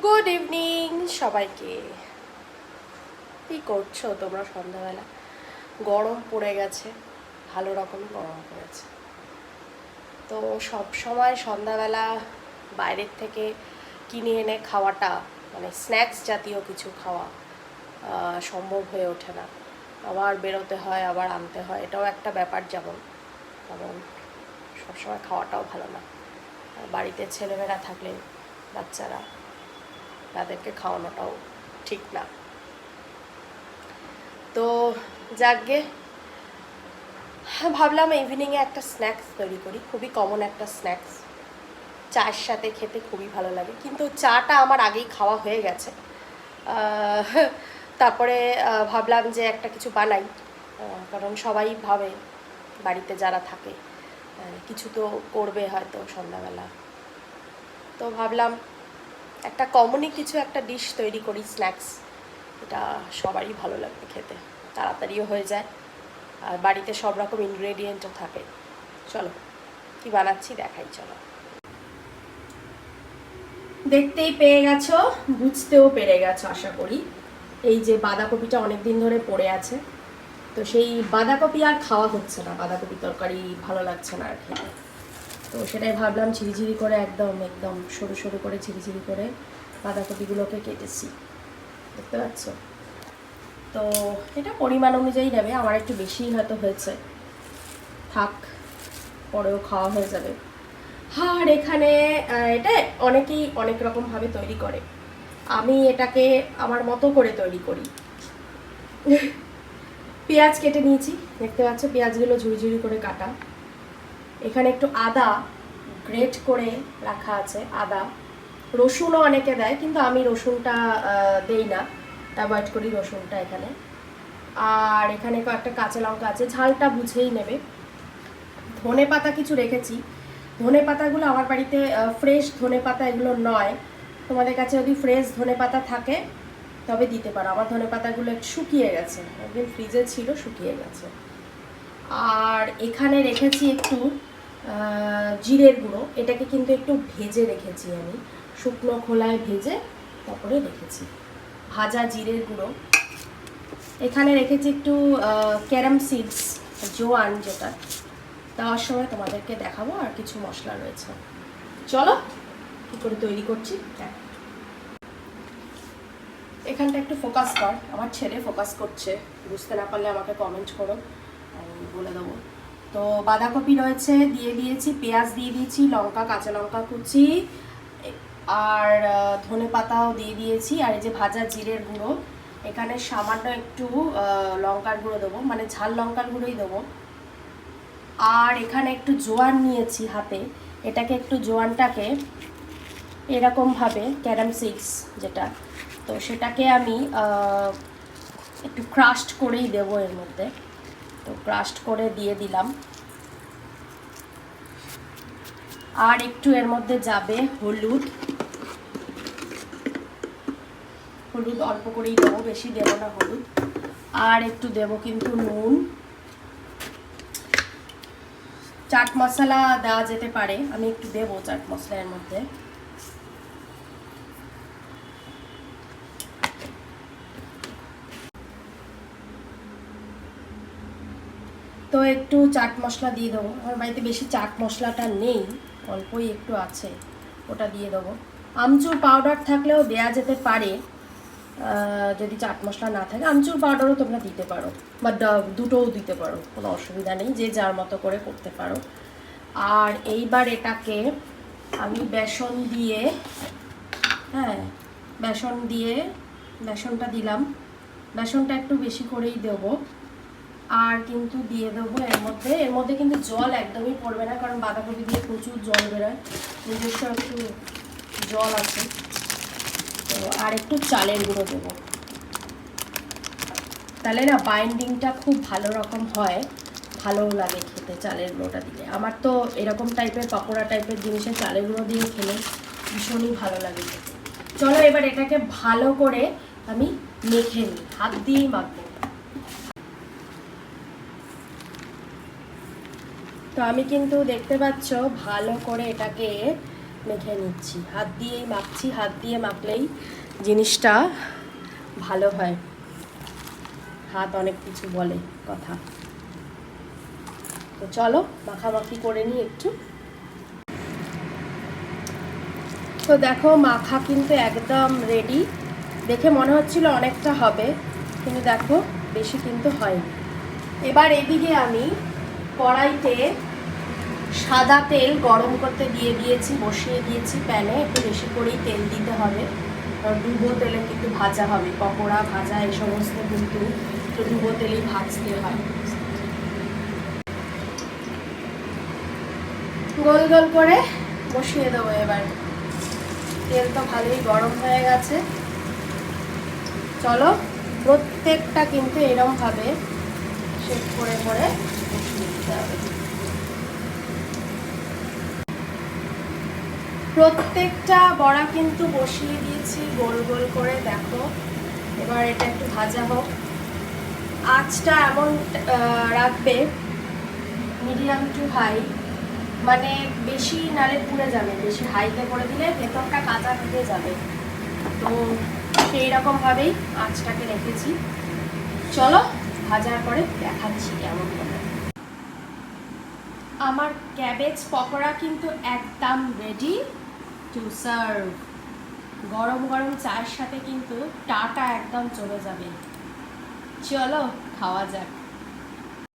Good evening সবাইকে। কী করছো তোমরা সন্ধ্যাবেলা? গরম পড়ে গেছে, ভালো রকম গরম পড়েছে। তো সব সময় সন্ধ্যাবেলা বাইরের থেকে কিনে এনে খাওয়াটা, মানে স্ন্যাক্স জাতীয় কিছু খাওয়া সম্ভব হয়ে ওঠে না। আবার বেরোতে হয়, আবার আনতে হয়, এটাও একটা ব্যাপার। যেমন সবসময় খাওয়াটাও ভালো না। বাড়িতে ছেলেমেয়েরা থাকলে, বাচ্চারা, তাদেরকে খাওয়ানোটাও ঠিক না। তো যাকগে, ভাবলাম ইভিনিংয়ে একটা স্ন্যাক্স তৈরি করি। খুবই কমন একটা স্ন্যাক্স, চায়ের সাথে খেতে খুবই ভালো লাগে। কিন্তু চাটা আমার আগেই খাওয়া হয়ে গেছে। তারপরে ভাবলাম যে একটা কিছু বানাই, কারণ সবাই ভাবে, বাড়িতে যারা থাকে কিছু তো করবে হয়তো সন্ধ্যাবেলা। তো ভাবলাম একটা কমনই কিছু একটা ডিশ তৈরি করি, স্ন্যাক্স। এটা সবারই ভালো লাগবে খেতে, তাড়াতাড়িও হয়ে যায়, আর বাড়িতে সব রকম ইনগ্রেডিয়েন্টও থাকে। চলো কি বানাচ্ছি দেখাই। চলো, দেখতেই পেয়ে গেছো, বুঝতেও পেরে গেছো আশা করি। এই যে বাঁধাকপিটা অনেক দিন ধরে পড়ে আছে, তো সেই বাঁধাকপি আর খাওয়া হচ্ছে না, বাঁধাকপি তরকারি ভালো লাগছে না আর খেতে। তো সেটাই ভাবলাম, ঝিরিঝিরি করে একদম একদম সরু সরু করে ঝিরিঝিরি করে বাঁধাকপিগুলোকে কেটেছি, দেখতে পাচ্ছ। তো এটা পরিমাণ অনুযায়ী নেবে, আমার একটু বেশিই হয়তো হয়েছে, থাক, পরেও খাওয়া হয়ে যাবে। আর এখানে এটা অনেকেই অনেক রকমভাবে তৈরি করে, আমি এটাকে আমার মতো করে তৈরি করি। পেঁয়াজ কেটে নিয়েছি, দেখতে পাচ্ছ, পেঁয়াজগুলো ঝুড়ি ঝুড়ি করে কাটা। এখানে একটু আদা গ্রেট করে রাখা আছে, আদা। রসুনও অনেকে দেয়, কিন্তু আমি রসুনটা দেই না, অ্যাভয়েড করি রসুনটা এখানে। আর এখানে কয়েকটা কাঁচা লঙ্কা আছে, ঝালটা বুঝেই নেবে। ধনে পাতা কিছু রেখেছি, ধনে পাতাগুলো আমার বাড়িতে ফ্রেশ ধনে পাতা এগুলো নয়। তোমাদের কাছে যদি ফ্রেশ ধনে পাতা থাকে তবে দিতে পারো। আমার ধনে পাতাগুলো একটু শুকিয়ে গেছে, একদিন ফ্রিজে ছিল, শুকিয়ে গেছে। আর এখানে রেখেছি একটু জিরের গুঁড়ো, এটাকে কিন্তু একটু ভেজে রেখেছি আমি, শুকনো খোলায় ভেজে তারপরে রেখেছি, ভাজা জিরের গুঁড়ো। এখানে রেখেছি একটু ক্যারাম সিডস, জোয়ান, যেটা দেওয়ার সময় তোমাদেরকে দেখাবো। আর কিছু মশলা রয়েছে, চলো কী করে তৈরি করছি। এখানটা একটু ফোকাস কর, আমার ছেলে ফোকাস করছে, বুঝতে না পারলে আমাকে কমেন্ট করো, আমি বলে দেবো। তো বাঁধাকপি রয়েছে, দিয়ে দিয়েছি, পেঁয়াজ দিয়ে দিয়েছি, লঙ্কা, কাঁচা লঙ্কা কুচি, আর ধনে পাতাও দিয়ে দিয়েছি। আর এই যে ভাজা জিরের গুঁড়ো, এখানে সামান্য একটু লঙ্কার গুঁড়ো দেবো, মানে ঝাল লঙ্কার গুঁড়োই দেবো। আর এখানে একটু জোয়ান নিয়েছি হাতে, এটাকে একটু জোয়ানটাকে এরকমভাবে, ক্যারাম সিডস যেটা, তো সেটাকে আমি একটু ক্রাশড করেই দেবো এর মধ্যে। তো ক্রাশড করে দিয়ে দিলাম। আর একটু এর মধ্যে যাবে হলুদ, হলুদ অল্প করেই দেবো, বেশি দেবো না হলুদ। আর একটু দেবো কিন্তু নুন। চাট মশলা দেওয়া যেতে পারে, আমি একটু দেবো চাট মশলা এর মধ্যে। তো একটু চাট মশলা দিয়ে দেবো, আমার বাড়িতে বেশি চাট মশলাটা নেই, অল্পই একটু আছে, ওটা দিয়ে দেবো। আমচুর পাউডার থাকলেও দেয়া যেতে পারে, যদি চাট মশলা না থাকে আমচুর পাউডারও তোমরা দিতে পারো, বা দুটোও দিতে পারো, কোনো অসুবিধা নেই, যে যার মতো করে করতে পারো। আর এইবার এটাকে আমি বেসন দিয়ে, হ্যাঁ বেসন দিয়ে, বেসনটা দিলাম, বেসনটা একটু বেশি করেই দেবো। আর কিন্তু দিয়ে দেবো এর মধ্যে কিন্তু জল একদমই পড়বে না, কারণ বাঁধাকপি দিয়ে প্রচুর জল বেরোয়, নিজস্ব একটু জল আছে। তো আর একটু চালের গুঁড়ো দেবো, তাহলে না বাইন্ডিংটা খুব ভালো রকম হয়, ভালোও লাগে খেতে চালের গুঁড়োটা দিলে। আমার তো এরকম টাইপের পকোড়া টাইপের জিনিসে চালের গুঁড়ো দিয়ে খেলে ভীষণই ভালো লাগে খেতে। চলো এবার এটাকে ভালো করে আমি মেখে নিই, হাত দিয়েই মাখবো। তো আমি কিন্তু দেখতে পাচ্ছ ভালো করে এটাকে মেখে নিচ্ছি, হাত দিয়েই মাখছি। হাত দিয়ে মাখলেই জিনিসটা ভালো হয়, হাত অনেক কিছু বলে কথা। তো চলো মাখামাখি করে নিই একটু। তো দেখো মাখা কিন্তু একদম রেডি। দেখে মনে হচ্ছিল অনেকটা হবে, কিন্তু দেখো বেশি কিন্তু হয়নি। এবার এদিকে আমি কড়াইতে সাদা তেল গরম করতে দিয়ে দিয়েছি, বসিয়ে দিয়েছি প্যানে। একটু বেশি করেই তেল দিতে হবে, কারণ ডুবো তেলে কিন্তু ভাজা হবে, পকোড়া ভাজা এই সমস্ত কিন্তু একটু ডুবো তেলেই ভাজতে হয়। গোল গোল করে বসিয়ে দেবো। এবার তেল তো ভালোই গরম হয়ে গেছে। চলো প্রত্যেকটা কিন্তু এরমভাবে শেপ করে করে বসিয়ে দিতে হবে। প্রত্যেকটা বড়া কিন্তু বসিয়ে দিয়েছি গোল গোল করে, দেখো। এবার এটা একটু ভাজা হোক। আঁচটা এমন রাখবে মিডিয়াম টু হাই, মানে বেশি নালে পুড়ে যাবে, বেশি হাইতে করে দিলে ভেতরটা কাঁচা থেকে যাবে। তো সেই রকমভাবেই আঁচটাকে রেখেছি। চলো ভাজার পরে দেখাচ্ছি কেমন হবে। আমার ক্যাবেজ পকোড়া কিন্তু একদম রেডি টু সার্ভ। গরম গরম চায়ের সাথে কিন্তু টাটা একদম চলে যাবে। চলো খাওয়া যাক।